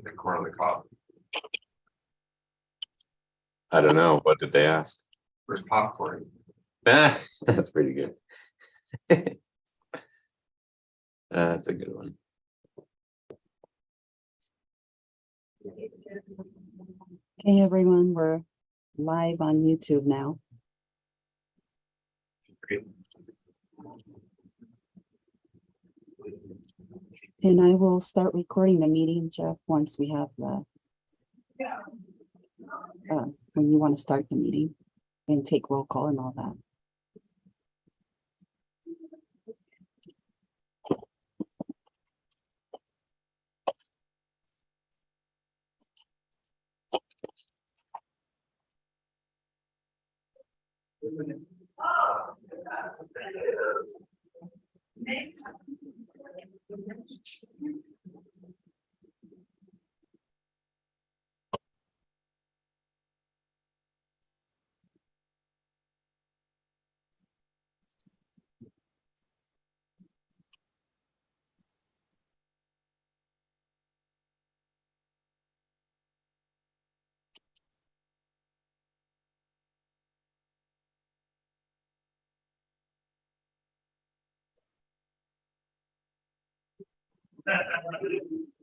The corn on the cob. I don't know. What did they ask? Where's popcorn? That's pretty good. That's a good one. Hey everyone, we're live on YouTube now. Great. And I will start recording the meeting, Jeff, once we have the when you want to start the meeting and take roll call and all that.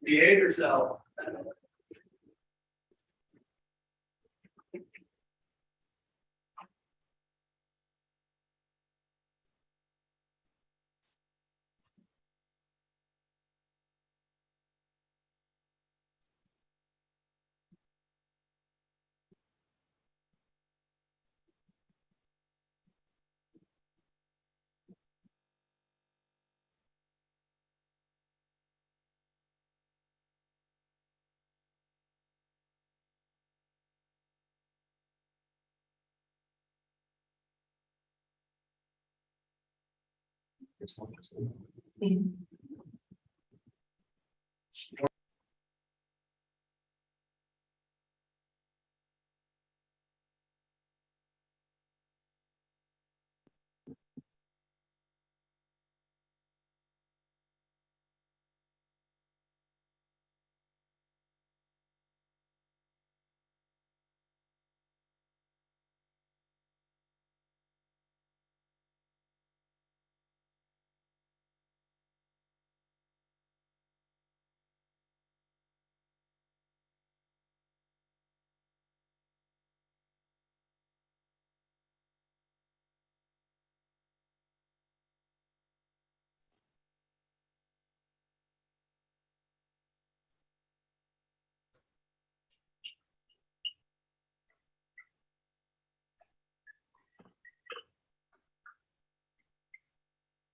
Behave yourself.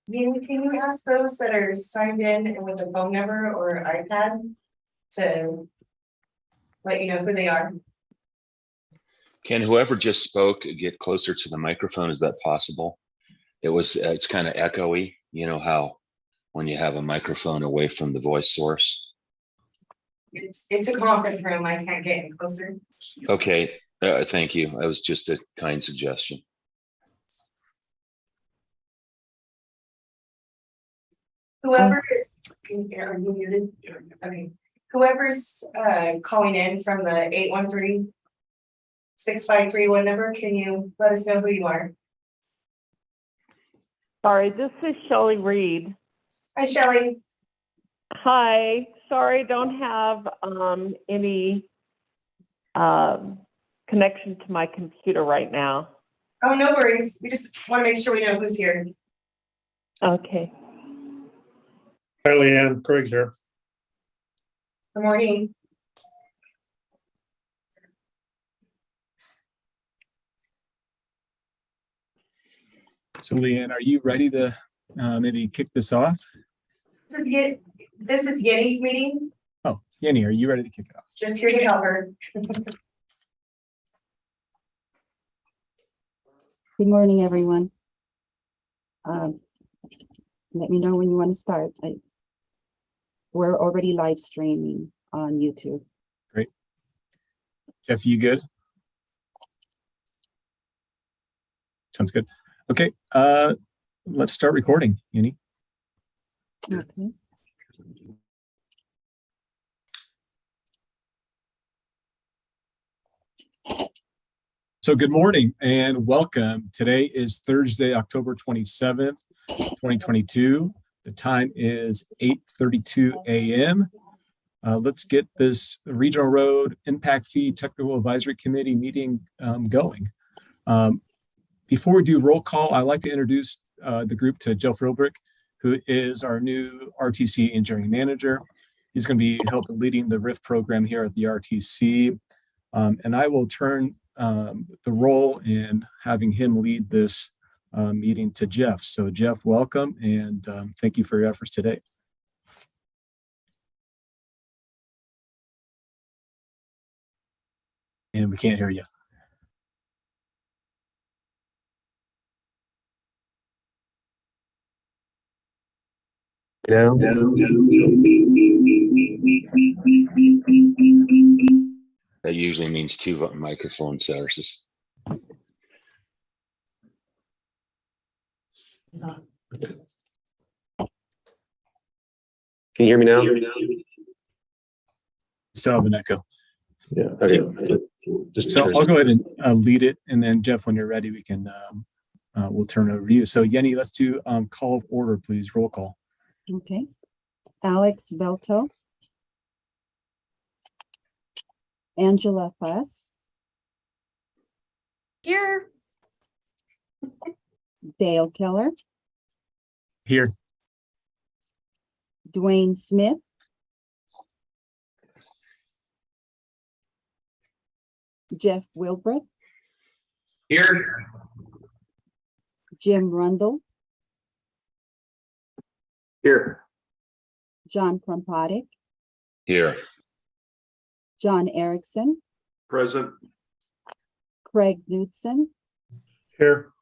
Can you ask those that are signed in and with a phone number or iPad to let you know who they are? Can whoever just spoke get closer to the microphone? Is that possible? It's kind of echoey. You know how when you have a microphone away from the voice source? It's a conference room. I can't get any closer. Okay, thank you. That was just a kind suggestion. Whoever is, are you muted? I mean, whoever's calling in from the 813-653 number, can you let us know who you are? Sorry, this is Shelley Reed. Hi, Shelley. Hi, sorry, don't have any connection to my computer right now. Oh, no worries. We just want to make sure we know who's here. Okay. Hi, Leanne. Craig's here. Good morning. So Leanne, are you ready to maybe kick this off? This is Yenny's meeting. Oh, Yenny, are you ready to kick it off? Just here to help her. Good morning, everyone. Let me know when you want to start. We're already live streaming on YouTube. Great. Jeff, you good? Sounds good. Okay, let's start recording, Yenny. Okay. So good morning and welcome. Today is Thursday, October 27th, 2022. The time is 8:32 a.m. Let's get this Regional Road Impact Fee Technical Advisory Committee meeting going. Before we do roll call, I'd like to introduce the group to Joe Philbrick, who is our new RTC Engineering Manager. He's going to be helping leading the RRIF program here at the RTC. And I will turn the role in having him lead this meeting to Jeff. So Jeff, welcome, and thank you for your efforts today. And we can't hear you. That usually means two microphone sources. Can you hear me now? Still have an echo. Yeah. Okay. Just So turn- I'll go ahead and lead it, and then Jeff, when you're ready, we can we'll turn it over to you. So Yenny, let's do call of order, please. Roll call. Okay. Alex Velto. Angela Fuss. Here. Dale Keller. Here. Dwayne Smith. Jeff Wilbrith. Here. Jim Rundle. Here. John Krompottic. Here. John Erickson. Present. Craig Knudsen. Here.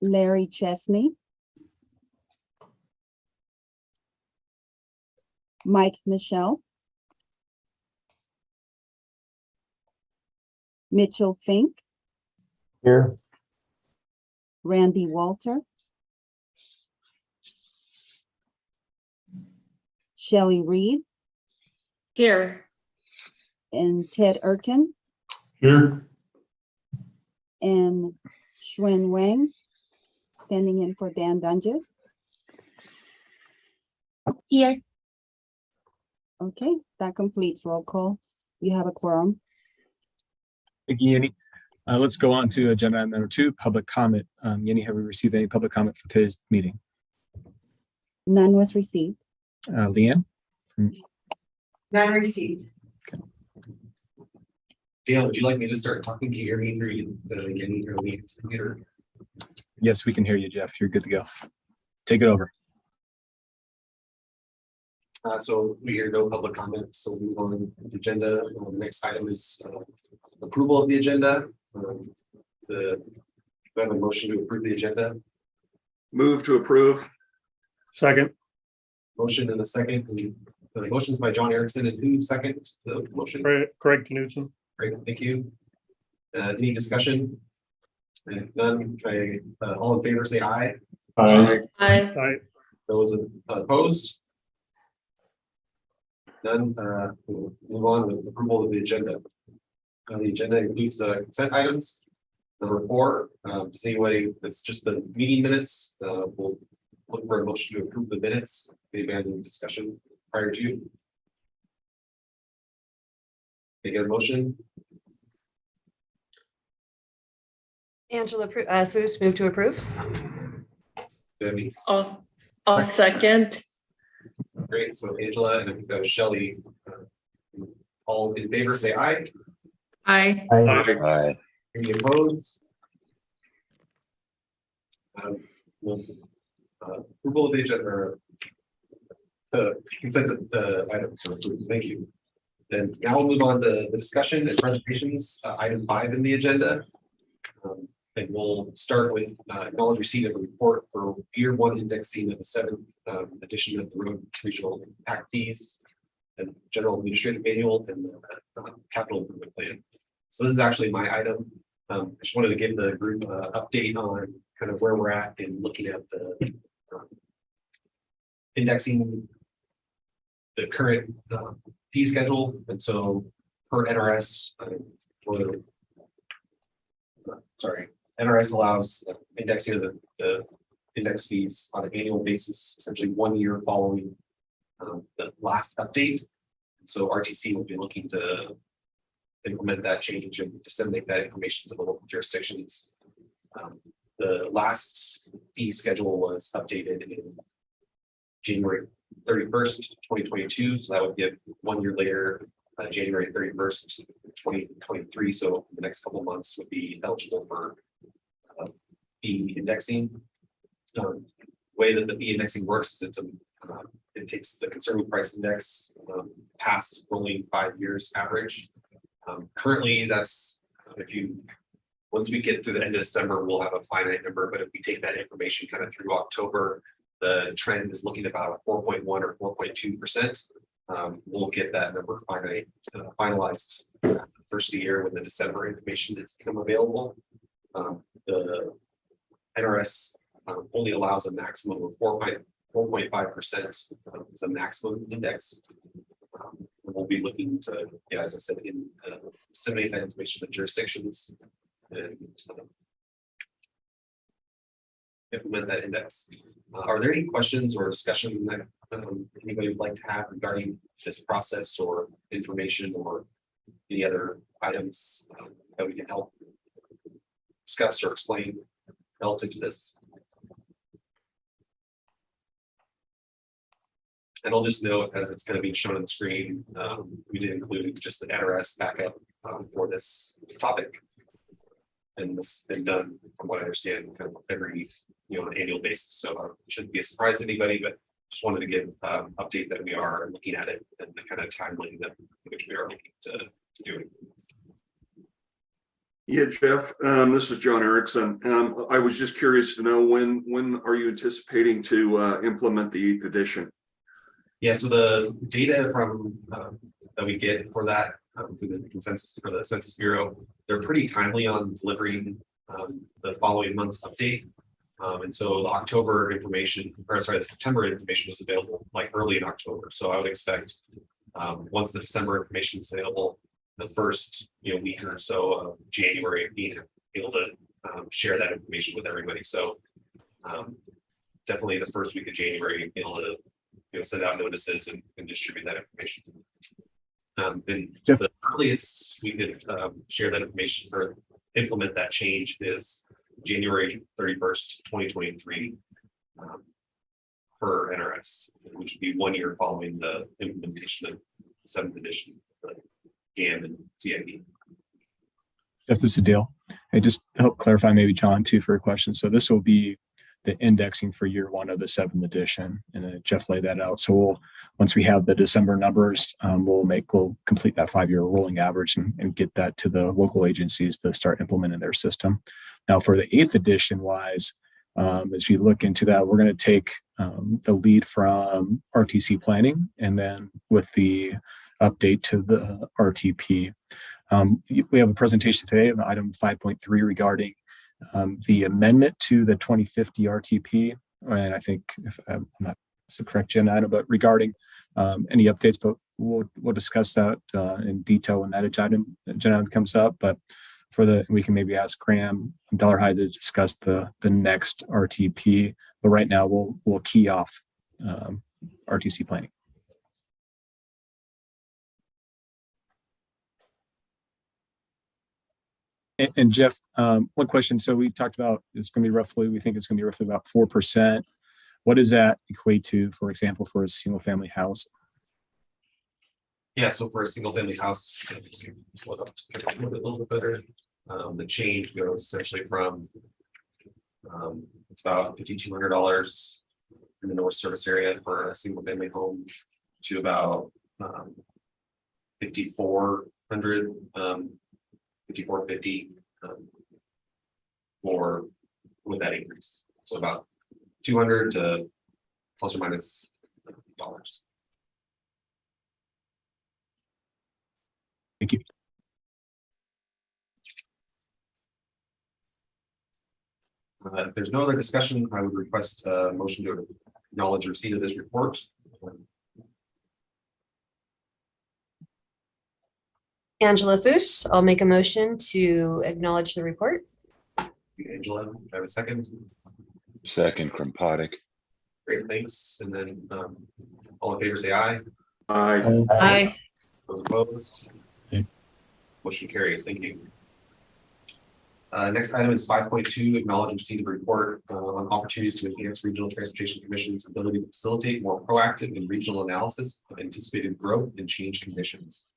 Larry Chesney. Mike Michelle. Mitchell Fink. Here. Randy Walter. Shelley Reed. Here. And Ted Erkin. Here. And Xuan Wang, standing in for Dan Dunges. Here. Okay, that completes roll call. You have a quorum. Thank you, Yenny. Let's go on to agenda item number 2, public comment. Yenny, have we received any public comment for today's meeting? None was received. Leanne? None received. Dale, would you like me to start talking? Can you hear me through the computer? Yes, we can hear you, Jeff. You're good to go. Take it over. So we hear no public comment, so we move on to the agenda. The next item is approval of the agenda. We have a motion to approve the agenda. Move to approve. Second. Motion and a second. The motion's by John Erickson, and who second the motion? Craig Knudsen. Great, thank you. Any discussion? If none, all in favor say aye. Aye. Aye. Those opposed? None. We'll move on with approval of the agenda. The agenda includes consent items. Number 4, does anybody, that's just the meeting minutes. We'll look for a motion to approve the minutes. If anybody has any discussion prior to. They get a motion. Angela Foos, move to approve. Do you have any- I'll second. Great, so Angela and I think that was Shelley. All in favor, say aye. Aye. Aye. Any opposed? Approval of the agenda, or the consent of the items are approved. Thank you. Then now we'll move on to the discussion and presentations, item 5 in the agenda. And we'll start with acknowledge receipt of a report for year 1 indexing of the 7th edition of the road regional TAC fees and general administrative manual and the capital improvement plan. So this is actually my item. I just wanted to give the group an update on kind of where we're at in looking at the indexing the current fee schedule. And so per NRS, for NRS allows indexing of the index fees on an annual basis, essentially 1 year following the last update. So RTC will be looking to implement that change and disseminate that information to the local jurisdictions. The last fee schedule was updated in January 31st, 2022. So that would give 1 year later, January 31st, 2023. So the next couple of months would be eligible for fee indexing. Way that the fee indexing works is it takes the consumer price index past rolling 5 years average. Currently, that's once we get through the end of December, we'll have a finite number. But if we take that information kind of through October, the trend is looking about 4.1 or 4.2%. We'll get that number finalized first of the year when the December information has become available. The NRS only allows a maximum of 4.5% as a maximum index. We'll be looking to, as I said, disseminate that information to jurisdictions and implement that index. Are there any questions or discussion that anybody would like to have regarding this process or information or any other items that we can help discuss or explain relative to this? And I'll just note, as it's going to be shown on the screen, we did include just the NRS backup for this topic. And this has been done, from what I understand, kind of every on an annual basis. So it shouldn't be a surprise to anybody, but just wanted to give update that we are looking at it and the kind of timeline that which we are looking to do it. Yeah, Jeff, this is John Erickson. I was just curious to know when are you anticipating to implement the 8th edition? Yeah, so the data from that we get for that through the consensus for the Census Bureau, they're pretty timely on delivering the following month's update. And so the October information, or sorry, the September information was available like early in October. So I would expect once the December information is available, the first week or so of January, being able to share that information with everybody. So definitely the first week of January, be able to send out notices and distribute that information. And Jeff, the earliest we could share that information or implement that change is January 31st, 2023 per NRS, which would be 1 year following the implementation of the 7th edition GAM and CIP. Jeff, this is Dale. I just help clarify maybe John too for a question. So this will be the indexing for year 1 of the 7th edition, and Jeff laid that out. So once we have the December numbers, we'll complete that 5-year rolling average and get that to the local agencies to start implementing their system. Now for the 8th edition wise, as we look into that, we're going to take the lead from RTC planning, and then with the update to the RTP. We have a presentation today on item 5.3 regarding the amendment to the 2050 RTP, and I think if I'm not the correct agenda item, but regarding any updates, but we'll discuss that in detail when that agenda item comes up. But we can maybe ask Graham and Dollarhide to discuss the next RTP. But right now we'll key off RTC planning. And Jeff, one question. So we talked about we think it's going to be roughly about 4%. What does that equate to, for example, for a single family house? Yeah, so for a single family house, a little bit better. The change goes essentially from it's about $5,200 in the North Service area for a single family home to about $5,400, $5,450 with that increase. So about $200 to plus or minus $50. Thank you. If there's no other discussion, I would request a motion to acknowledge receipt of this report. Angela Foos, I'll make a motion to acknowledge the report. Angela, do I have a second? Second, Krampotic. Great, thanks. And then all in favor, say aye. Aye. Aye. Those opposed? Aye. Motion carries. Thank you. Next item is 5.2, acknowledge and receive a report on opportunities to enhance Regional Transportation Commission's ability to facilitate more proactive and regional analysis of anticipated growth and change conditions.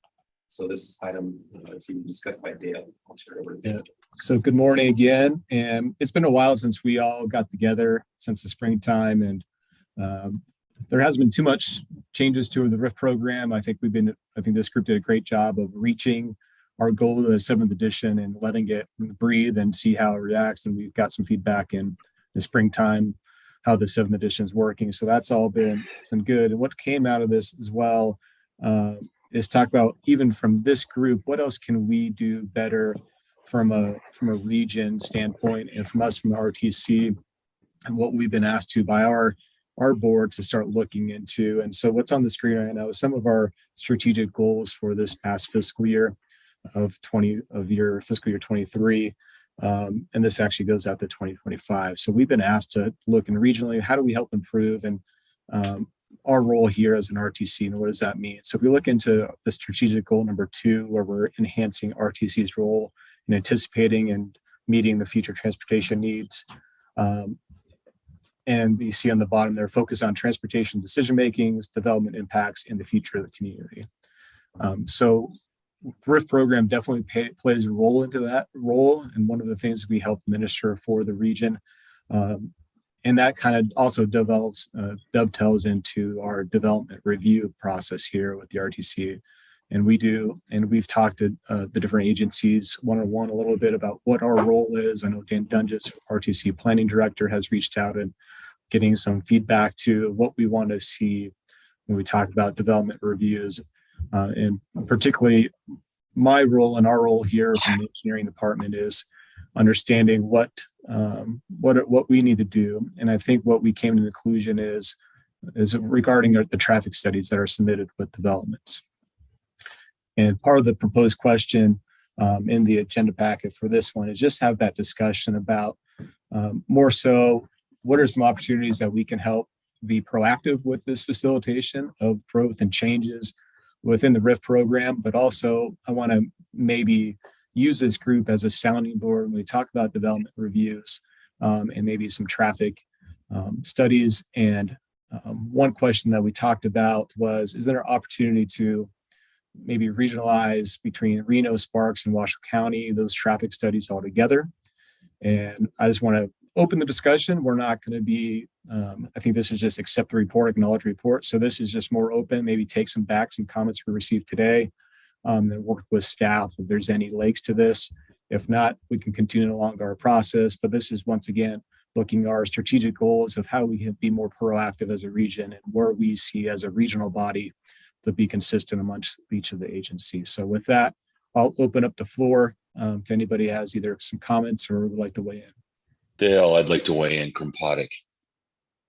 So this item is being discussed by Dale. I'll turn it over to Dale. Yeah. So good morning again. And it's been a while since we all got together since the springtime, and there hasn't been too much changes to the RRIF program. I think this group did a great job of reaching our goal of the 7th edition and letting it breathe and see how it reacts. And we've got some feedback in the springtime, how the 7th edition is working. So that's all been good. And what came out of this as well is talk about, even from this group, what else can we do better from a region standpoint and from us from the RTC, and what we've been asked to by our board to start looking into. And so what's on the screen right now is some of our strategic goals for this past fiscal year of fiscal year 23. And this actually goes out to 2025. So we've been asked to look in regionally, how do we help improve, and our role here as an RTC, and what does that mean? So if we look into the strategic goal number 2, where we're enhancing RTC's role in anticipating and meeting the future transportation needs. And you see on the bottom there, focus on transportation decision-makings, development impacts, and the future of the community. So RRIF program definitely plays a role into that role, and one of the things we help administer for the region. And that kind of also dovetails into our development review process here with the RTC. And we've talked to the different agencies one-on-one a little bit about what our role is. I know Dan Dunges, RTC Planning Director, has reached out and getting some feedback to what we want to see when we talk about development reviews. And particularly my role and our role here from the engineering department is understanding what we need to do. And I think what we came to the conclusion is regarding the traffic studies that are submitted with developments. And part of the proposed question in the agenda packet for this one is just have that discussion about more so, what are some opportunities that we can help be proactive with this facilitation of growth and changes within the RRIF program, but also I want to maybe use this group as a sounding board when we talk about development reviews and maybe some traffic studies. And one question that we talked about was, is there an opportunity to maybe regionalize between Reno, Sparks, and Washoe County, those traffic studies all together? And I just want to open the discussion. We're not going to be, I think this is just accept the report, acknowledge the report. So this is just more open, maybe take some comments we received today, and work with staff if there's any legs to this. If not, we can continue along our process. But this is, once again, looking at our strategic goals of how we can be more proactive as a region and where we see as a regional body to be consistent amongst each of the agencies. So with that, I'll open up the floor to anybody who has either some comments or would like to weigh in. Dale, I'd like to weigh in, Krampotic,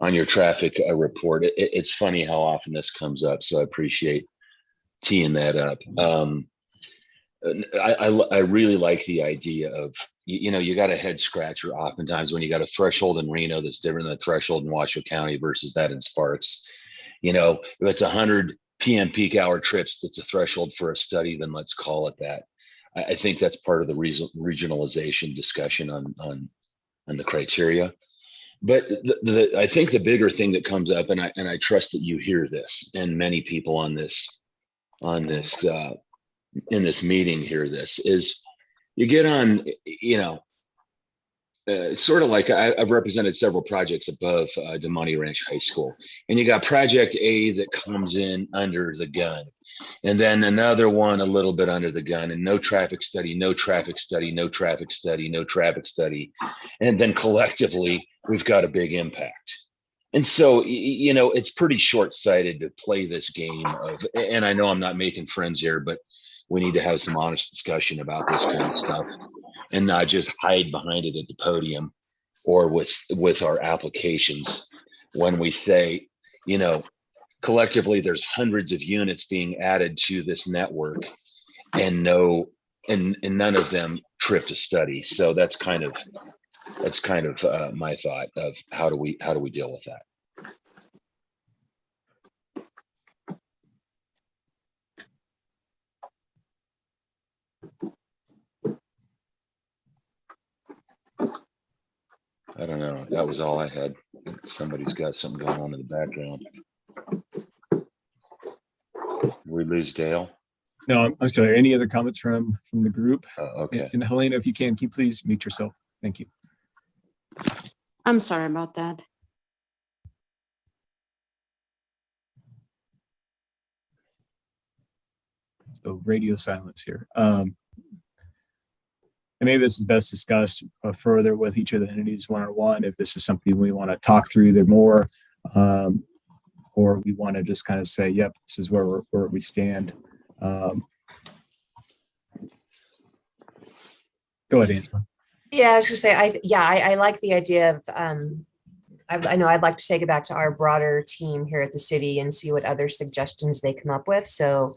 on your traffic report. It's funny how often this comes up, so I appreciate teeing that up. I really like the idea of, you got a head scratcher oftentimes when you got a threshold in Reno that's different than a threshold in Washoe County versus that in Sparks. If it's 100 PM peak hour trips, that's a threshold for a study, then let's call it that. I think that's part of the regionalization discussion on the criteria. But I think the bigger thing that comes up, and I trust that you hear this, and many people in this meeting hear this, is you get on, it's sort of like I've represented several projects above DeMonte Ranch High School, and you got project A that comes in under the gun, and then another one a little bit under the gun, and no traffic study, no traffic study, no traffic study, no traffic study. And then collectively, we've got a big impact. And so, it's pretty short-sighted to play this game of, and I know I'm not making friends here, but we need to have some honest discussion about this kind of stuff and not just hide behind it at the podium or with our applications when we say, collectively, there's hundreds of units being added to this network and none of them trip to study. So that's kind of That's kind of my thought of how do we deal with that? I don't know. That was all I had. Somebody's got something going on in the background. We lose Dale. No, I'm still here. Any other comments from the group? Okay. And Helena, if you can you please mute yourself? Thank you. I'm sorry about that. So radio silence here. And maybe this is best discussed further with each of the entities one-on-one, if this is something we want to talk through there more, or we want to just kind of say, yep, this is where we stand. Go ahead, Angela. Yeah, I was gonna say, I like the idea of, I know I'd like to take it back to our broader team here at the city and see what other suggestions they come up with. So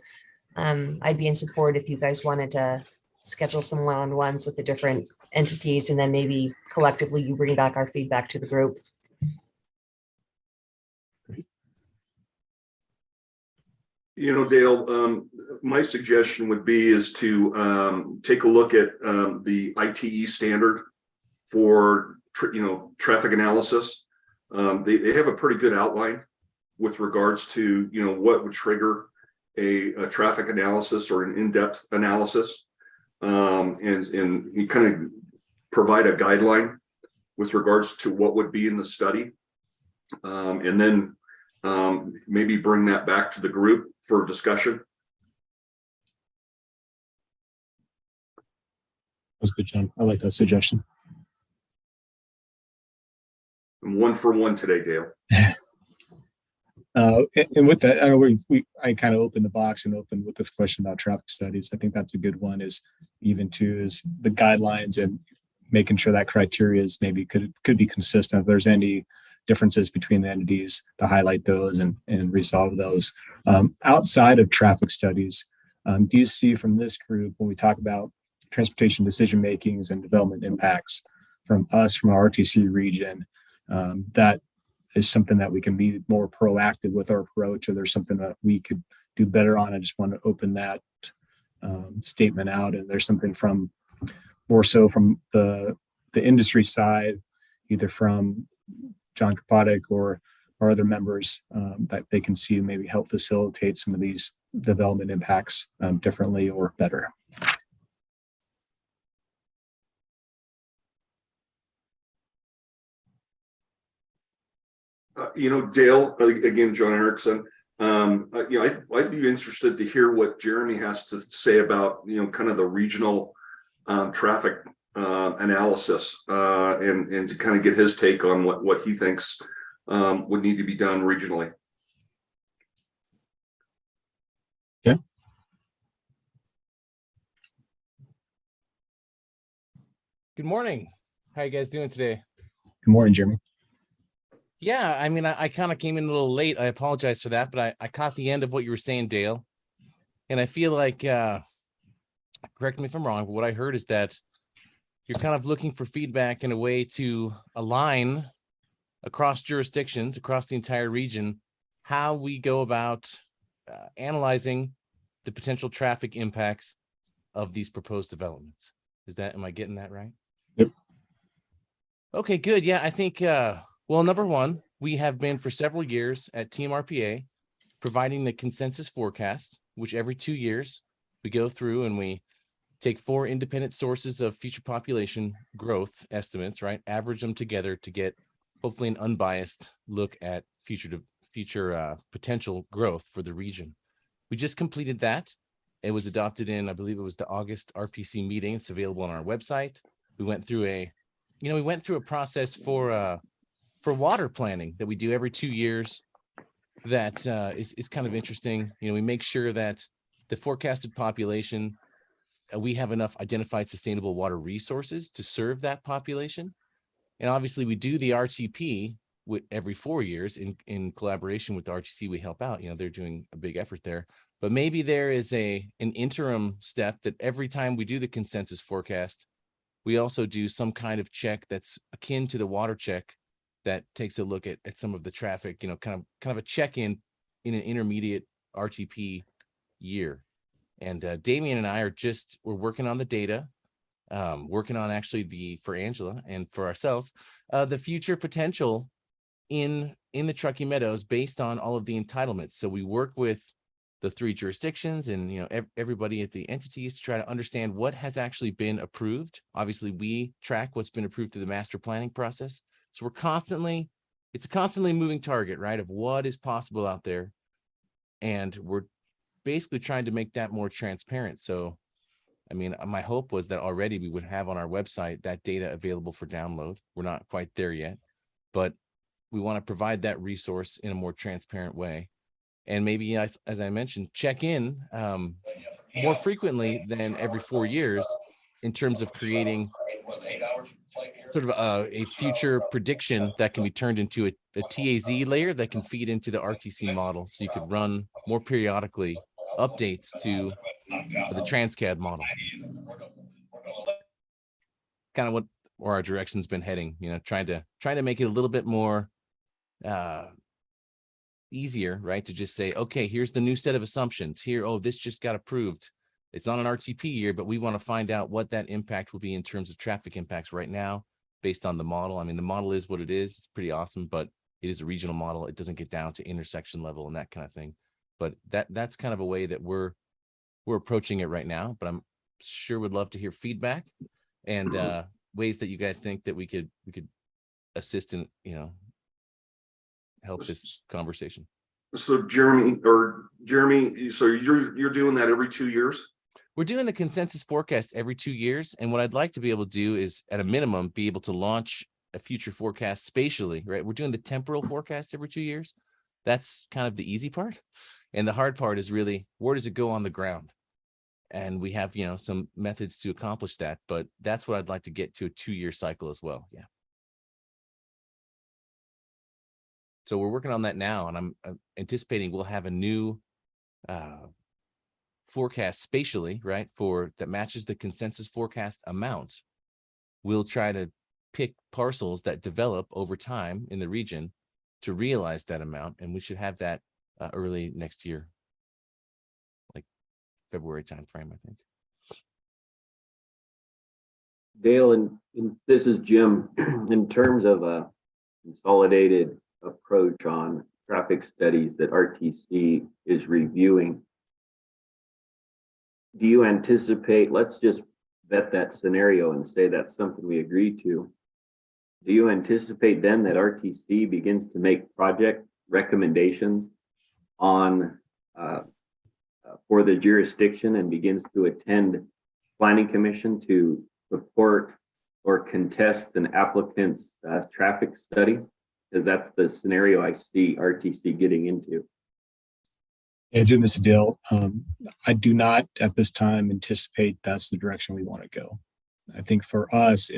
I'd be in support if you guys wanted to schedule some one-on-ones with the different entities, and then maybe collectively you bring back our feedback to the group. You know, Dale, my suggestion would be is to take a look at the ITE standard for traffic analysis. They have a pretty good outline with regards to what would trigger a traffic analysis or an in-depth analysis, and you kind of provide a guideline with regards to what would be in the study, and then maybe bring that back to the group for discussion. That's good, John. I like that suggestion. I'm 1 for 1 today, Dale. And with that, I know I kind of opened the box and opened with this question about traffic studies. I think that's a good one, is the guidelines and making sure that criteria is maybe could be consistent. If there's any differences between the entities, to highlight those and resolve those. Outside of traffic studies, do you see from this group, when we talk about transportation decision makings and development impacts from our RTC region, that is something that we can be more proactive with our approach, or there's something that we could do better on? I just want to open that statement out. And there's something from more so from the industry side, either from John Kapotic or other members, that they can see maybe help facilitate some of these development impacts differently or better. Dale, again, John Erickson, I'd be interested to hear what Jeremy has to say about, kind of the regional traffic analysis, and to kind of get his take on what he thinks would need to be done regionally. Yeah. Good morning. How you guys doing today? Good morning, Jeremy. Yeah, I mean, I kind of came in a little late. I apologize for that, but I caught the end of what you were saying, Dale. And I feel like, correct me if I'm wrong, but what I heard is that you're kind of looking for feedback in a way to align across jurisdictions, across the entire region, how we go about analyzing the potential traffic impacts of these proposed developments. Am I getting that right? Yep. Okay, good. Yeah, I think, well, number one, we have been for several years at Team RPA providing the consensus forecast, which every 2 years we go through and we take 4 independent sources of future population growth estimates, right? Average them together to get hopefully an unbiased look at future potential growth for the region. We just completed that. It was adopted in, I believe it was the August RPC meeting. It's available on our website. We went through a process for water planning that we do every 2 years. That is kind of interesting. We make sure that the forecasted population, we have enough identified sustainable water resources to serve that population. And obviously we do the RTP every 4 years in collaboration with the RTC. We help out, they're doing a big effort there, but maybe there is an interim step that every time we do the consensus forecast, we also do some kind of check that's akin to the water check that takes a look at some of the traffic, you know, kind of a check-in in an intermediate RTP year. And Damien and I we're working on the data, working on actually for Angela and for ourselves, the future potential in the Truckee Meadows based on all of the entitlements. So we work with the 3 jurisdictions and, you know, everybody at the entities to try to understand what has actually been approved. Obviously, we track what's been approved through the master planning process. So it's a constantly moving target, right, of what is possible out there. And we're basically trying to make that more transparent. So, I mean, my hope was that already we would have on our website that data available for download. We're not quite there yet, but we want to provide that resource in a more transparent way. And maybe, as I mentioned, check in more frequently than every 4 years in terms of creating sort of a future prediction that can be turned into a TAZ layer that can feed into the RTC model. So you could run more periodically updates to the Transcad model. Kind of where our direction's been heading, you know, trying to make it a little bit more easier, right? To just say, okay, here's the new set of assumptions here. Oh, this just got approved. It's not an RTP year, but we want to find out what that impact will be in terms of traffic impacts right now based on the model. I mean, the model is what it is. It's pretty awesome, but it is a regional model. It doesn't get down to intersection level and that kind of thing. But that's kind of a way that we're approaching it right now, but I'm sure would love to hear feedback and ways that you guys think that we could assist in, you know, help this conversation. So Jeremy, so you're doing that every 2 years? We're doing the consensus forecast every 2 years. And what I'd like to be able to do is at a minimum, be able to launch a future forecast spatially, right? We're doing the temporal forecast every 2 years. That's kind of the easy part. And the hard part is really, where does it go on the ground? And we have, you know, some methods to accomplish that, but that's what I'd like to get to a 2-year cycle as well. Yeah. So we're working on that now, and I'm anticipating we'll have a new forecast spatially, right, that matches the consensus forecast amount. We'll try to pick parcels that develop over time in the region to realize that amount, and we should have that early next year, like February timeframe, I think. Dale, and this is Jim. In terms of a consolidated approach on traffic studies that RTC is reviewing, do you anticipate, let's just vet that scenario and say that's something we agree to. Do you anticipate then that RTC begins to make project recommendations on for the jurisdiction and begins to attend planning commission to support or contest an applicant's traffic study? Because that's the scenario I see RTC getting into. Yeah, Jim, this is Dale. I do not at this time anticipate that's the direction we want to go. I think for us,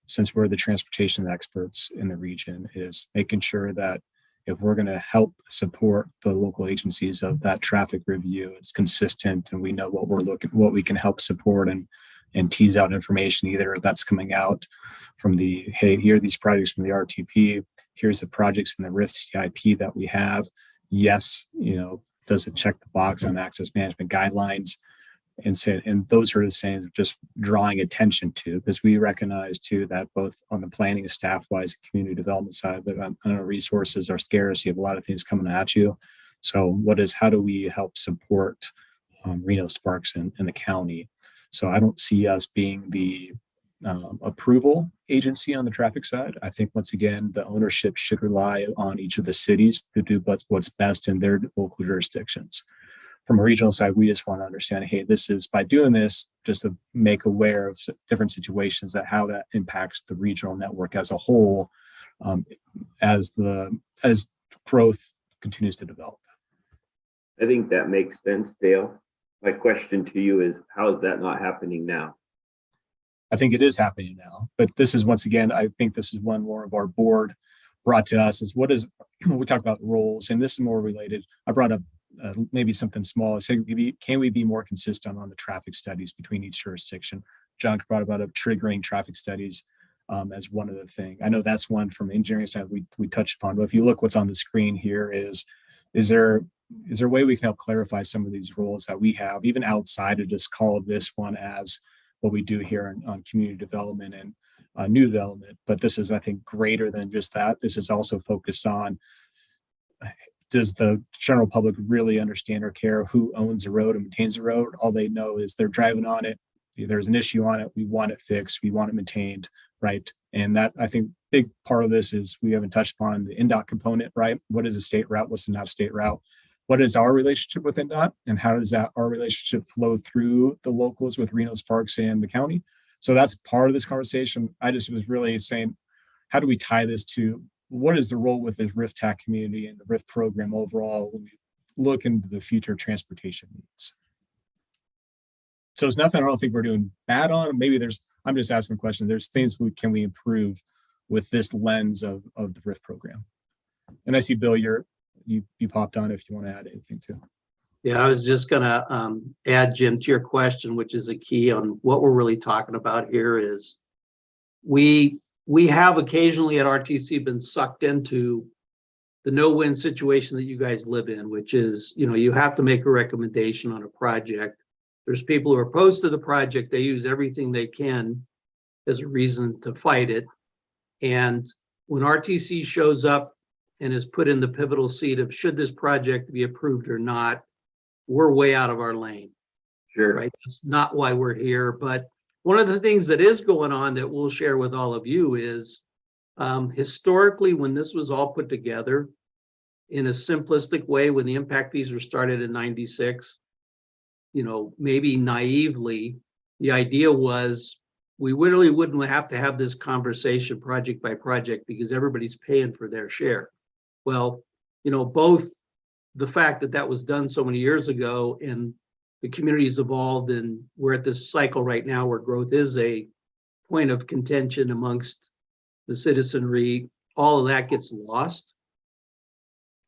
since we're the transportation experts in the region, is making sure that if we're going to help support the local agencies of that traffic review, it's consistent and we know what we can help support and tease out information, either that's coming out from hey, here are these projects from the RTP, here's the projects in the RRIF CIP that we have. Yes, you know, does it check the box on access management guidelines? And those are the things of just drawing attention to, because we recognize too that both on the planning staff wise and community development side, but I know resources are scarce. You have a lot of things coming at you. So how do we help support Reno Sparks in the county? So I don't see us being the approval agency on the traffic side. I think once again, the ownership should rely on each of the cities to do what's best in their local jurisdictions. From a regional side, we just want to understand, hey, this is by doing this, just to make aware of different situations that how that impacts the regional network as a whole, as growth continues to develop. I think that makes sense, Dale. My question to you is, how is that not happening now? I think it is happening now, but this is, once again, I think this is one more of our board brought to us is we talk about roles, and this is more related. I brought up maybe something small. I said, can we be more consistent on the traffic studies between each jurisdiction? John brought about of triggering traffic studies as one of the things. I know that's one from engineering side we touched upon, but if you look what's on the screen here is there a way we can help clarify some of these roles that we have, even outside of just call this one as what we do here on community development and new development. But this is, I think, greater than just that. This is also focused on, does the general public really understand or care who owns the road and maintains the road? All they know is they're driving on it. There's an issue on it. We want it fixed. We want it maintained, right? And that, I think, big part of this is we haven't touched upon the NDOT component, right? What is a state route? What's not a state route? What is our relationship with NDOT, and how does our relationship flow through the locals with Reno's Parks and the county? So that's part of this conversation. I just was really saying, how do we tie this to what is the role with this RRIF TAC community and the RRIF program overall when we look into the future transportation needs? So it's nothing I don't think we're doing bad on. Maybe I'm just asking the question, there's things can we improve with this lens of the RRIF program? And I see, Bill, you popped on if you want to add anything too. Yeah, I was just gonna add, Jim, to your question, which is a key on what we're really talking about here is we have occasionally at RTC been sucked into the no-win situation that you guys live in, which is, you have to make a recommendation on a project. There's people who are opposed to the project. They use everything they can as a reason to fight it. And when RTC shows up and is put in the pivotal seat of should this project be approved or not, we're way out of our lane. Sure. Right? That's not why we're here. But one of the things that is going on that we'll share with all of you is historically, when this was all put together in a simplistic way, when the impact fees were started in '96, maybe naively, the idea was we really wouldn't have to have this conversation project by project because everybody's paying for their share. Well, both the fact that that was done so many years ago and the community's evolved, and we're at this cycle right now where growth is a point of contention amongst the citizenry, all of that gets lost.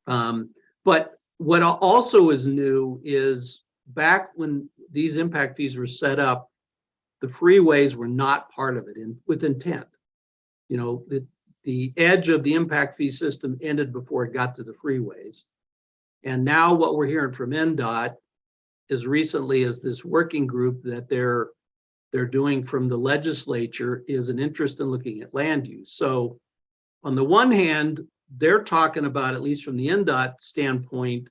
But what also is new is back when these impact fees were set up, the freeways were not part of it with intent. The edge of the impact fee system ended before it got to the freeways. And now what we're hearing from NDOT as recently as this working group that they're doing from the legislature is an interest in looking at land use. So on the one hand, they're talking about, at least from the NDOT standpoint,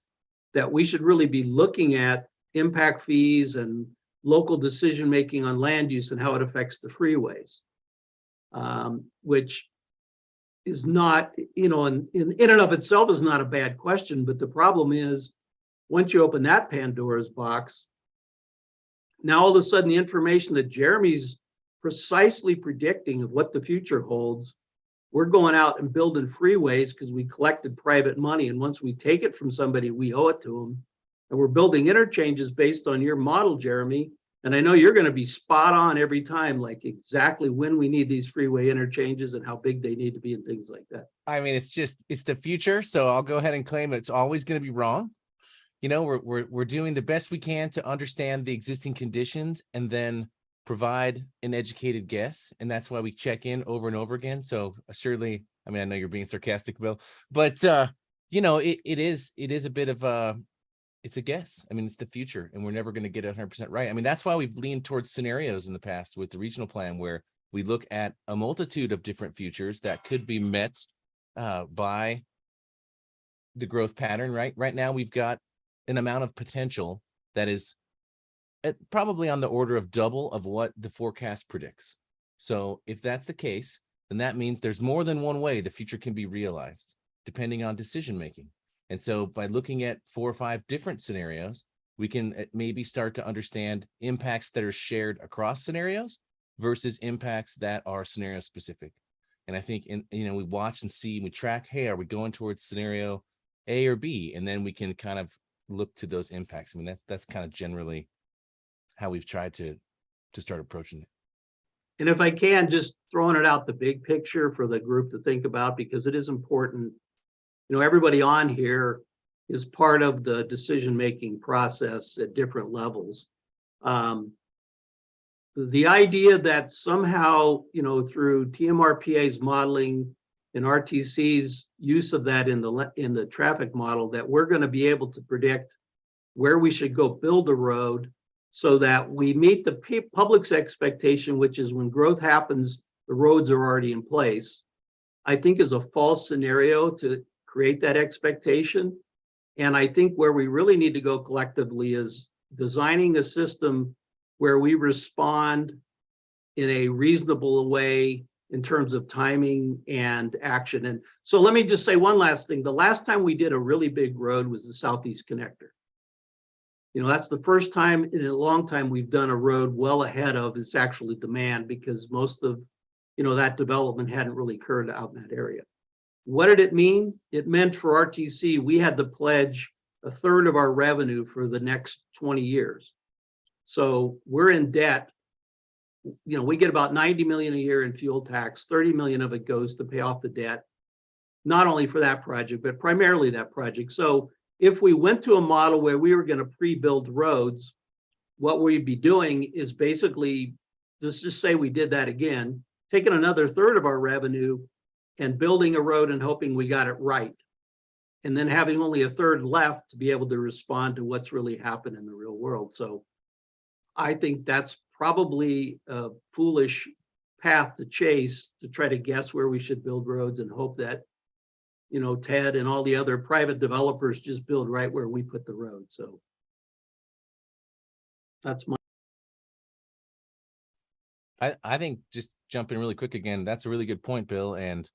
that we should really be looking at impact fees and local decision-making on land use and how it affects the freeways, which is not, in and of itself is not a bad question, but the problem is once you open that Pandora's box, now all of a sudden the information that Jeremy's precisely predicting of what the future holds, we're going out and building freeways because we collected private money, and once we take it from somebody, we owe it to them. And we're building interchanges based on your model, Jeremy. And I know you're going to be spot on every time, like exactly when we need these freeway interchanges and how big they need to be and things like that. I mean, it's the future. So I'll go ahead and claim it's always going to be wrong. We're doing the best we can to understand the existing conditions and then provide an educated guess. And that's why we check in over and over again. So surely, I mean, I know you're being sarcastic, Bill, but it is a bit of it's a guess. I mean, it's the future and we're never going to get it 100% right. I mean, that's why we've leaned towards scenarios in the past with the regional plan, where we look at a multitude of different futures that could be met by the growth pattern, right? Right now, we've got an amount of potential that is probably on the order of double of what the forecast predicts. So if that's the case, then that means there's more than one way the future can be realized, depending on decision making. And so by looking at 4 or 5 different scenarios, we can maybe start to understand impacts that are shared across scenarios versus impacts that are scenario specific. And I think, we watch and see, and we track, hey, are we going towards scenario A or B? And then we can kind of look to those impacts. I mean, that's kind of generally how we've tried to start approaching it. And if I can, just throwing it out the big picture for the group to think about, because it is important. Everybody on here is part of the decision-making process at different levels. The the idea that somehow, through TMRPA's modeling and RTC's use of that in the traffic model, that we're going to be able to predict where we should go build a road so that we meet the public's expectation, which is when growth happens, the roads are already in place, I think is a false scenario to create that expectation. And I think where we really need to go collectively is designing a system where we respond in a reasonable way in terms of timing and action. And so let me just say one last thing. The last time we did a really big road was the Southeast Connector. That's the first time in a long time we've done a road well ahead of its actually demand, because most of that development hadn't really occurred out in that area. What did it mean? It meant for RTC, we had to pledge a third of our revenue for the next 20 years. So we're in debt. We get about 90 million a year in fuel tax, 30 million of it goes to pay off the debt, not only for that project, but primarily that project. So if we went to a model where we were going to pre-build roads, what we'd be doing is basically, let's just say we did that again, taking another third of our revenue and building a road and hoping we got it right. And then having only a third left to be able to respond to what's really happened in the real world. So I think that's probably a foolish path to chase, to try to guess where we should build roads and hope that, Ted and all the other private developers just build right where we put the road. So that's my. I think, just jump in really quick again, that's a really good point, Bill. And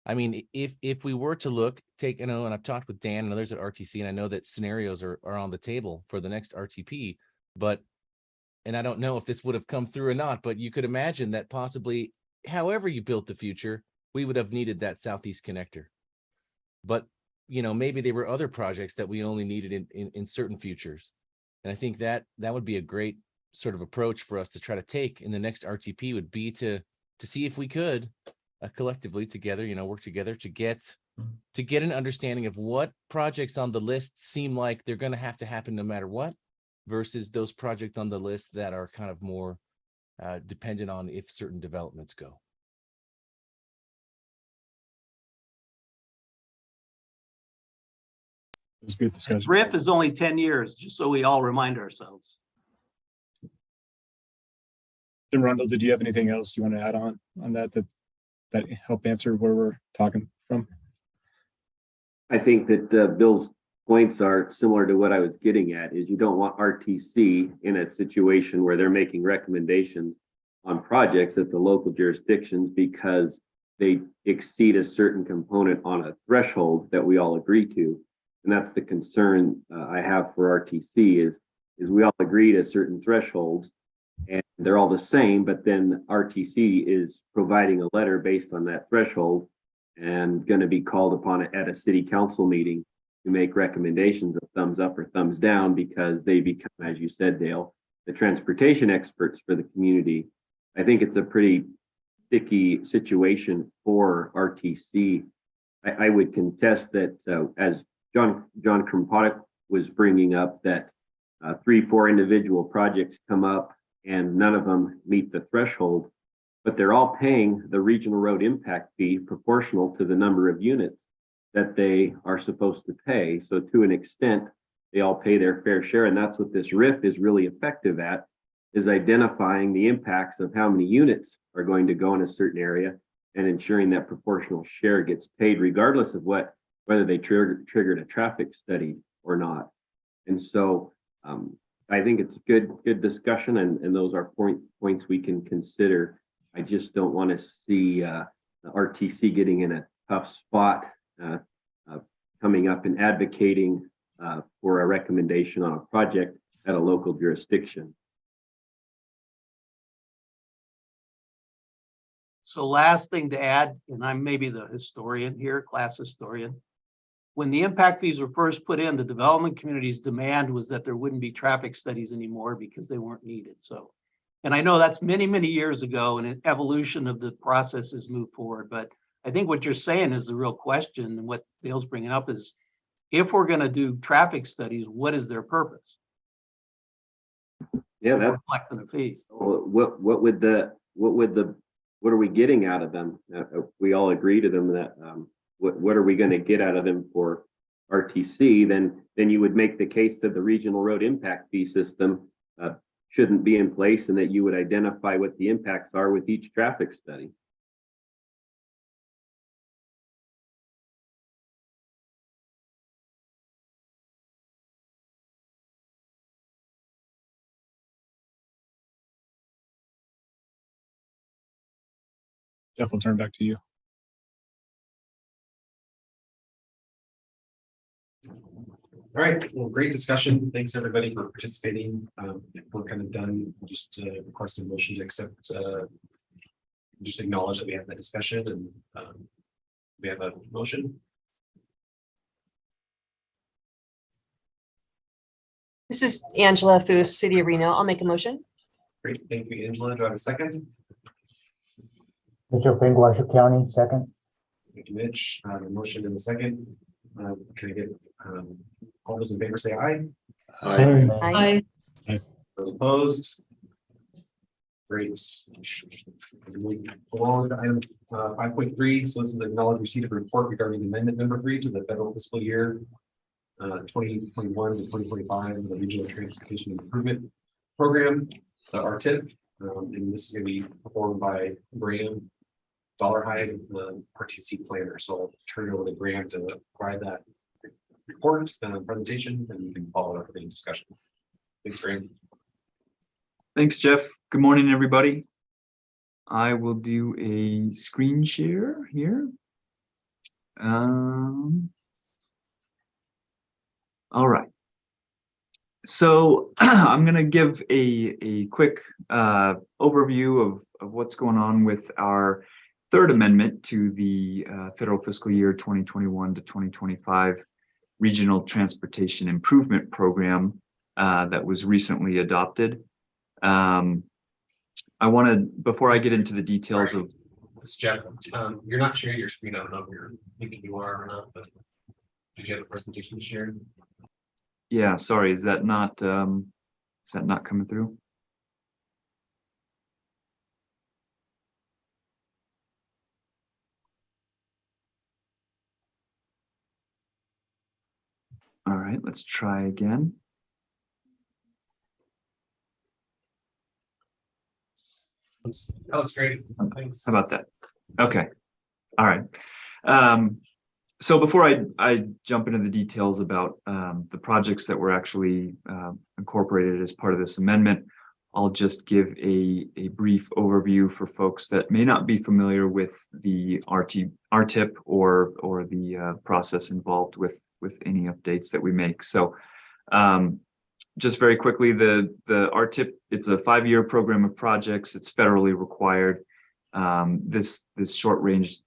I mean, if we were to and I've talked with Dan and others at RTC, and I know that scenarios are on the table for the next RTP, and I don't know if this would have come through or not, but you could imagine that possibly, however you built the future, we would have needed that Southeast Connector. But, maybe there were other projects that we only needed in certain futures. And I think that would be a great sort of approach for us to try to take in the next RTP, would be to see if we could collectively together, work together to get an understanding of what projects on the list seem like they're going to happen no matter what, versus those projects on the list that are kind of more dependent on if certain developments go. It was a good discussion. RRIF is only 10 years, just so we all remind ourselves. Jim Rundle, did you have anything else you want to add on that help answer where we're talking from? I think that Bill's points are similar to what I was getting at, is you don't want RTC in a situation where they're making recommendations on projects at the local jurisdictions because they exceed a certain component on a threshold that we all agree to. And that's the concern I have for RTC is we all agree to certain thresholds and they're all the same, but then RTC is providing a letter based on that threshold and going to be called upon at a city council meeting to make recommendations of thumbs up or thumbs down, because they become, as you said, Dale, the transportation experts for the community. I think it's a pretty sticky situation for RTC. I would contest that as John Krompottek was bringing up, that 3-4 individual projects come up and none of them meet the threshold, but they're all paying the regional road impact fee proportional to the number of units that they are supposed to pay. So to an extent, they all pay their fair share. And that's what this RRIF is really effective at, is identifying the impacts of how many units are going to go in a certain area and ensuring that proportional share gets paid regardless of whether they triggered a traffic study or not. And so I think it's good discussion, and those are points we can consider. I just don't want to see the RTC getting in a tough spot coming up and advocating for a recommendation on a project at a local jurisdiction. So last thing to add, and I'm maybe the historian here, class historian. When the impact fees were first put in, the development community's demand was that there wouldn't be traffic studies anymore because they weren't needed. So, and I know that's many, many years ago, and an evolution of the process has moved forward. But I think what you're saying is the real question, and what Dale's bringing up is, if we're going to do traffic studies, what is their purpose? Yeah, that's, collecting a fee. what are we getting out of them? We all agree to them that, what are we gonna get out of them for RTC? Then you would make the case that the regional road impact fee system shouldn't be in place, and that you would identify what the impacts are with each traffic study. Jeff, I'll turn it back to you. All right, well, great discussion. Thanks, everybody, for participating. We're kind of done. Just request a motion to accept, just acknowledge that we had that discussion, and we have a motion. This is Angela Foos, City of Reno. I'll make a motion. Great, thank you, Angela. Do I have a second? Mitchell Pink, Washoe County, second. Thank you, Mitch. A motion in a second. Can I get all those in favor say aye? Aye. Those opposed? Great. Moving along to item 5.3. So this is acknowledge receipt of a report regarding amendment number 3 to the federal fiscal year 2021 to 2025 of the Regional Transportation Improvement Program, the RTIP. And this is going to be performed by Graham Dollarhide, the RTC planner. So I'll turn it over to Graham to provide that report presentation, and you can follow up with any discussion. Thanks, Graham. Thanks, Jeff. Good morning, everybody. I will do a screen share here. All right. So I'm going to give a quick overview of what's going on with our third amendment to the federal fiscal year 2021 to 2025 Regional Transportation Improvement Program that was recently adopted. I want to, before I get into the details of This is Jeff. You're not sharing your screen. I don't know if you're thinking you are or not, but did you have a presentation to share? yeah, sorry, is that not coming through? All right, let's try again. That looks great. Thanks. How about that? Okay. All right. So before I jump into the details about the projects that were actually incorporated as part of this amendment, I'll just give a brief overview for folks that may not be familiar with the RTIP or the process involved with any updates that we make. So just very quickly, the RTIP, it's a 5-year program of projects. It's federally required. This short range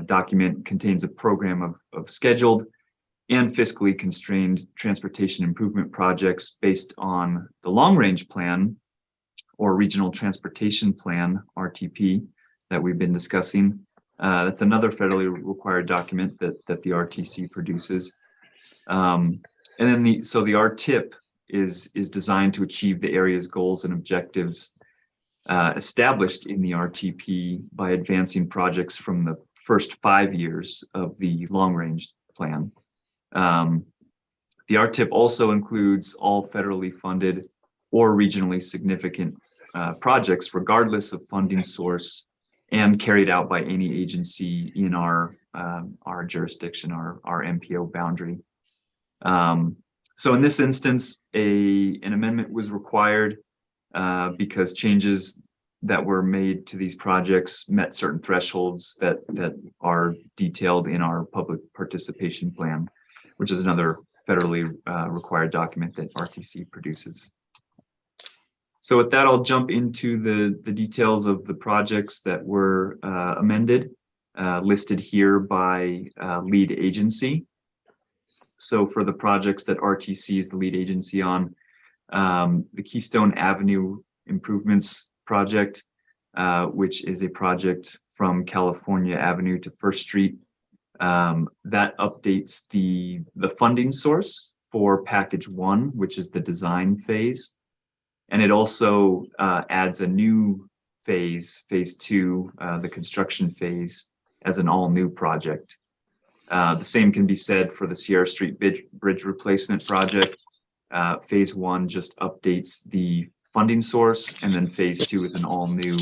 document contains a program of scheduled and fiscally constrained transportation improvement projects based on the long range plan or regional transportation plan, RTP, that we've been discussing. That's another federally required document that the RTC produces. And then the RTIP is designed to achieve the area's goals and objectives established in the RTP by advancing projects from the first 5 years of the long-range plan. The RTIP also includes all federally funded or regionally significant projects, regardless of funding source, and carried out by any agency in our jurisdiction, our MPO boundary. So in this instance, an amendment was required because changes that were made to these projects met certain thresholds that are detailed in our public participation plan, which is another federally required document that RTC produces. So with that, I'll jump into the details of the projects that were amended, listed here by lead agency. So for the projects that RTC is the lead agency on, the Keystone Avenue Improvements Project, which is a project from California Avenue to First Street, that updates the funding source for package 1, which is the design phase. And it also adds a new phase, phase 2, the construction phase, as an all-new project. The same can be said for the Sierra Street Bridge Replacement Project. Phase 1 just updates the funding source, and then phase 2 with an all-new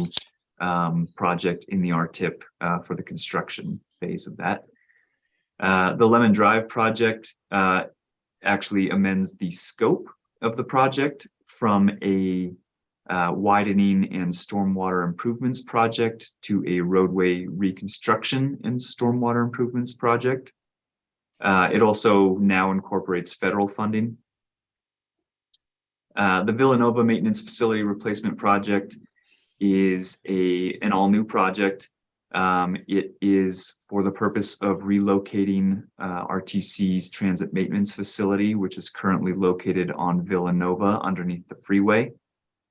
project in the RTIP for the construction phase of that. The Lemon Drive project actually amends the scope of the project from a widening and stormwater improvements project to a roadway reconstruction and stormwater improvements project. It also now incorporates federal funding. The Villanova Maintenance Facility Replacement Project is an all-new project. It is for the purpose of relocating RTC's transit maintenance facility, which is currently located on Villanova underneath the freeway.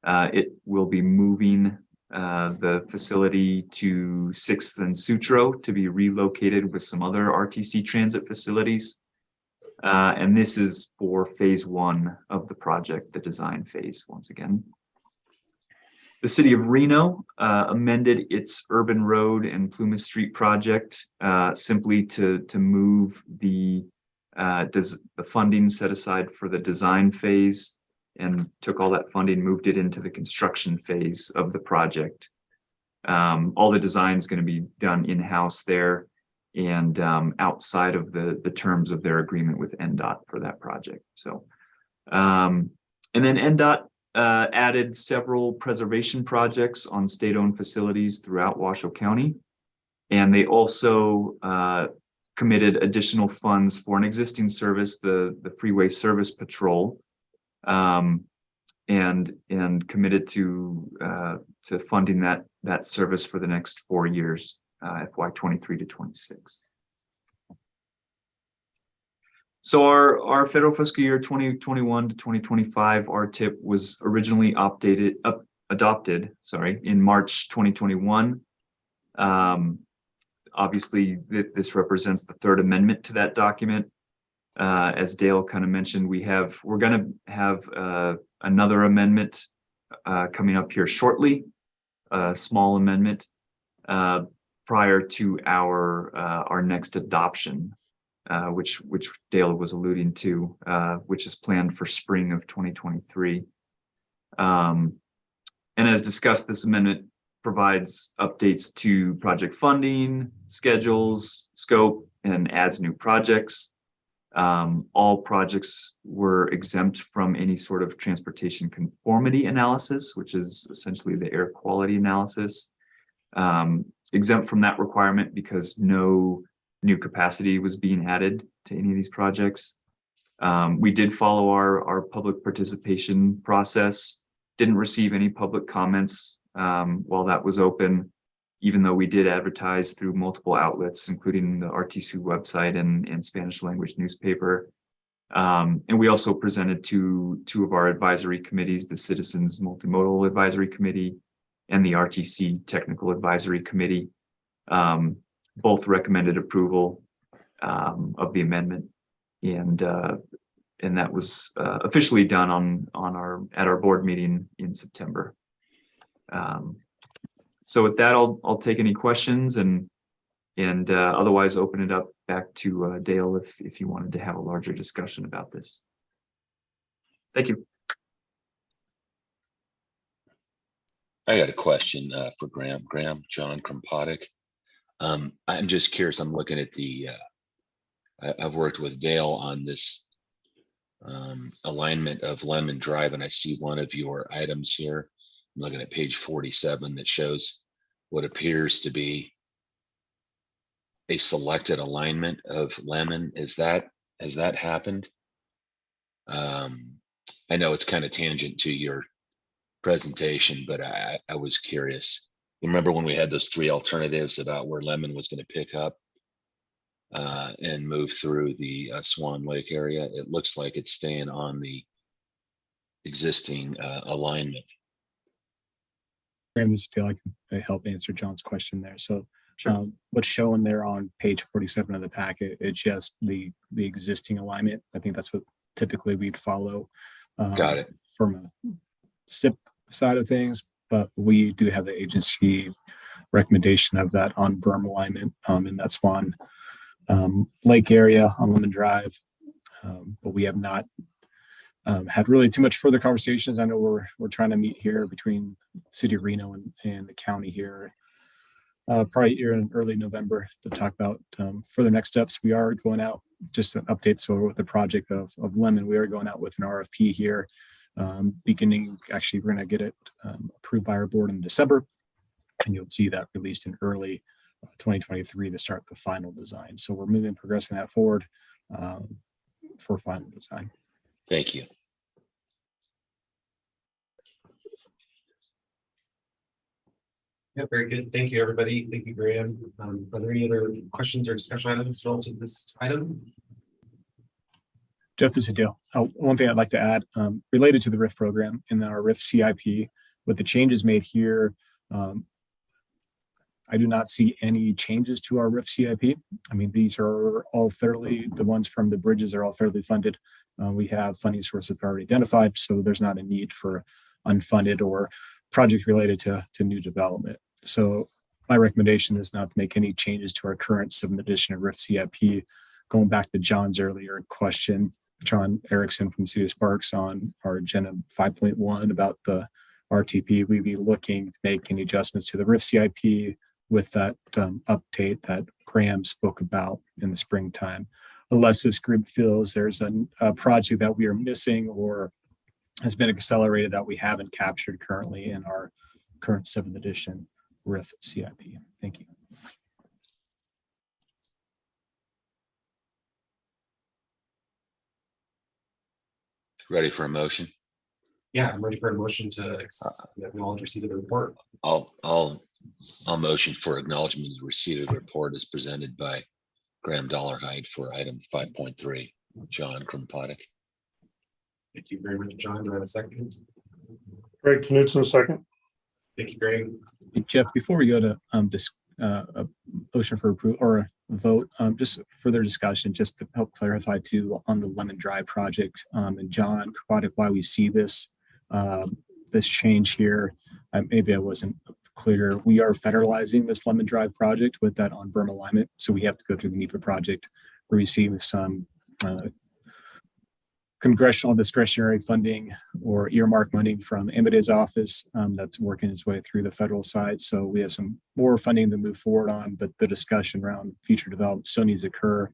It will be moving the facility to 6th and Sutro to be relocated with some other RTC transit facilities. And this is for phase 1 of the project, the design phase, once again. The city of Reno amended its Urban Road and Plumas Street project simply to move the funding set aside for the design phase, and took all that funding, moved it into the construction phase of the project. All the design is going to be done in-house there, and outside of the terms of their agreement with NDOT for that project. So, and then NDOT added several preservation projects on state-owned facilities throughout Washoe County. And they also committed additional funds for an existing service, the Freeway Service Patrol, and committed to funding that service for the next 4 years, FY 23 to 26. So our federal fiscal year 2021 to 2025 RTIP was originally adopted in March 2021. Obviously, this represents the third amendment to that document. As Dale kind of mentioned, we're going to have another amendment coming up here shortly, a small amendment prior to our next adoption. Which Dale was alluding to, which is planned for spring of 2023. And as discussed, this amendment provides updates to project funding, schedules, scope, and adds new projects. All projects were exempt from any sort of transportation conformity analysis, which is essentially the air quality analysis. Exempt from that requirement because no new capacity was being added to any of these projects. We did follow our public participation process, didn't receive any public comments while that was open, even though we did advertise through multiple outlets, including the RTC website and Spanish language newspaper. And we also presented to two of our advisory committees, the Citizens Multimodal Advisory Committee and the RTC Technical Advisory Committee. Both recommended approval of the amendment, and that was officially done at our board meeting in September. So with that, I'll take any questions and otherwise open it up back to Dale if you wanted to have a larger discussion about this. Thank you. I got a question for Graham. John Krompottek. I'm just curious. I'm looking at I've worked with Dale on this alignment of Lemon Drive, and I see one of your items here. I'm looking at page 47 that shows what appears to be a selected alignment of Lemon. Has that happened? I know it's kind of tangent to your presentation, but I was curious. You remember when we had those three alternatives about where Lemon was going to pick up and move through the Swan Lake area? It looks like it's staying on the existing alignment. Graham, this is Dale. I can help answer John's question there. So Sure. What's shown there on page 47 of the packet, it's just the existing alignment. I think that's what typically we'd follow. Got it. From SIP side of things, but we do have the agency recommendation of that on berm alignment in that Swan Lake area on Lemon Drive. But we have not had really too much further conversations. I know we're trying to meet here between City of Reno and the county here, probably here in early November to talk about further next steps. We are going out, just an update. So with the project of Lemon, we are going out with an RFP here, beginning, actually, we're going to get it approved by our board in December. And you'll see that released in early 2023 to start the final design. So we're progressing that forward for final design. Thank you. Yeah, very good. Thank you, everybody. Thank you, Graham. Are there any other questions or discussion items relative to this item? Jeff, this is Dale. One thing I'd like to add related to the RRIF program in our RRIF CIP, with the changes made here, I do not see any changes to our RRIF CIP. I mean, these are all fairly, the ones from the bridges are all fairly funded. We have funding sources already identified, so there's not a need for unfunded or project related to new development. So my recommendation is not to make any changes to our current 7th edition of RRIF CIP. Going back to John's earlier question, John Erickson from City of Sparks on our agenda 5.1 about the RTP, we'd be looking to make any adjustments to the RRIF CIP with that update that Graham spoke about in the springtime, unless this group feels there's a project that we are missing or has been accelerated that we haven't captured currently in our current 7th edition RRIF CIP. Thank you. Ready for a motion? Yeah, I'm ready for a motion to acknowledge receipt of the report. I'll motion for acknowledgement of receipt of the report as presented by Graham Dollarhide for item 5.3. John Krompottek. Thank you very much, John. Do I have a second? Greg Knutson, second. Thank you, Greg. Jeff, before we go to a motion for approval or a vote, just further discussion, just to help clarify too on the Lemon Drive project, and John Krompottek, why we see this this change here. Maybe I wasn't clear. We are federalizing this Lemon Drive project with that on berm alignment, so we have to go through the NEPA project, receive some congressional discretionary funding or earmark money from Emidy's office that's working its way through the federal side. So we have some more funding to move forward on, but the discussion around future development still needs to occur,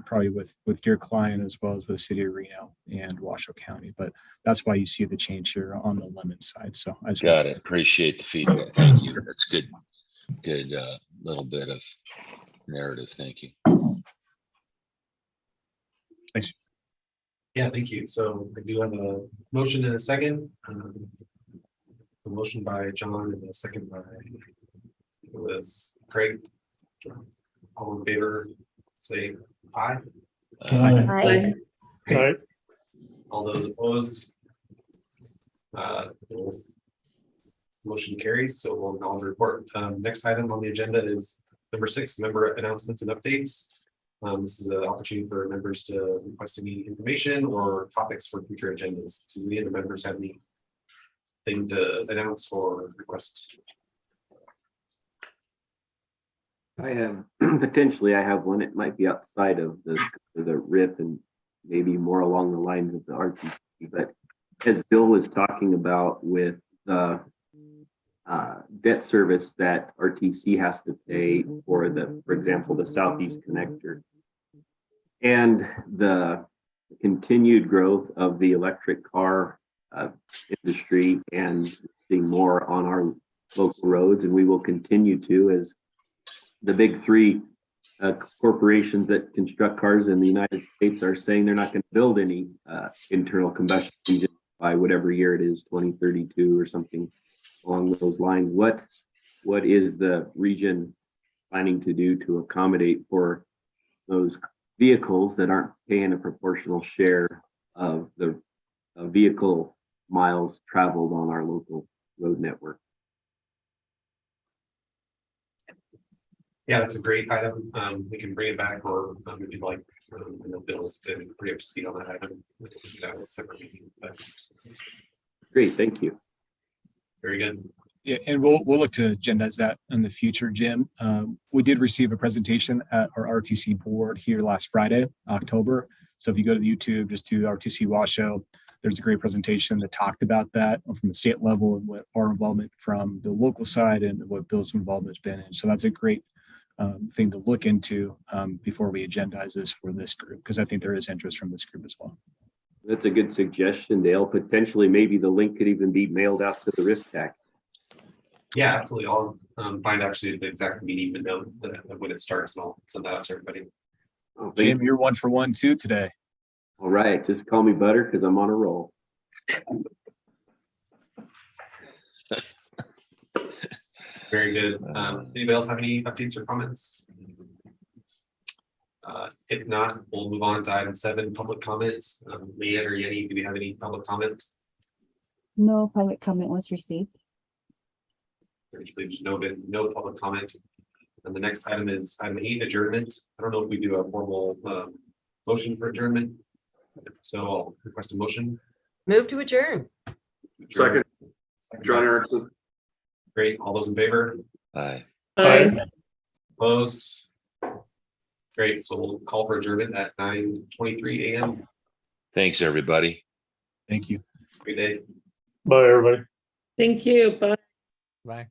probably with your client as well as with the City of Reno and Washoe County. But that's why you see the change here on the Lemon side. So I just Got it. Appreciate the feedback. Thank you. That's good. Good little bit of narrative. Thank you. Thanks. Yeah, thank you. So I do have a motion and a second. A motion by John and a second by it was Craig. All in favor, say aye. Aye. Aye. All those opposed. Motion carries, so we'll acknowledge the report. Next item on the agenda is number 6, member announcements and updates. This is an opportunity for members to request any information or topics for future agendas. Do any of the members have anything to announce or request? I have potentially, I have one. It might be outside of the RIF and maybe more along the lines of the RTC. But as Bill was talking about with the debt service that RTC has to pay for for example, the Southeast Connector, and the continued growth of the electric car industry and seeing more on our local roads, and we will continue to, as the big 3 corporations that construct cars in the United States are saying they're not going to build any internal combustion engine by whatever year it is, 2032 or something along those lines. What is the region planning to do to accommodate for those vehicles that aren't paying a proportional share of the vehicle miles traveled on our local road network? Yeah, that's a great item. We can bring it back, or if you'd like, I know Bill has been pretty up to speed on that item. We can do that with a separate meeting, but Great, thank you. Very good. Yeah, and we'll look to agendize that in the future, Jim. We did receive a presentation at our RTC board here last Friday, October. So if you go to the YouTube, just to RTC Washoe, there's a great presentation that talked about that from the state level and what our involvement from the local side and what Bill's involvement has been. And so that's a great thing to look into before we agendize this for this group, because I think there is interest from this group as well. That's a good suggestion, Dale. Potentially, maybe the link could even be mailed out to the RRIF TAC. Yeah, absolutely. I'll find actually the exact meeting window when it starts, and I'll send that out to everybody. Oh, Jim, you're 1 for 1 too today. All right, just call me Butter because I'm on a roll. Very good. Anybody else have any updates or comments? If not, we'll move on to item 7, public comments. Leanne or Yenny, do we have any public comment? No public comment was received. There's no public comment. And the next item is item 8, adjournment. I don't know if we do a formal motion for adjournment. So I'll request a motion. Move to adjourn. Second, John Erickson. Great. All those in favor? Aye. Opposed? Great. So we'll call for adjournment at 9:23 a.m. Thanks, everybody. Thank you. Great day. Bye, everybody. Thank you. Bye. Bye.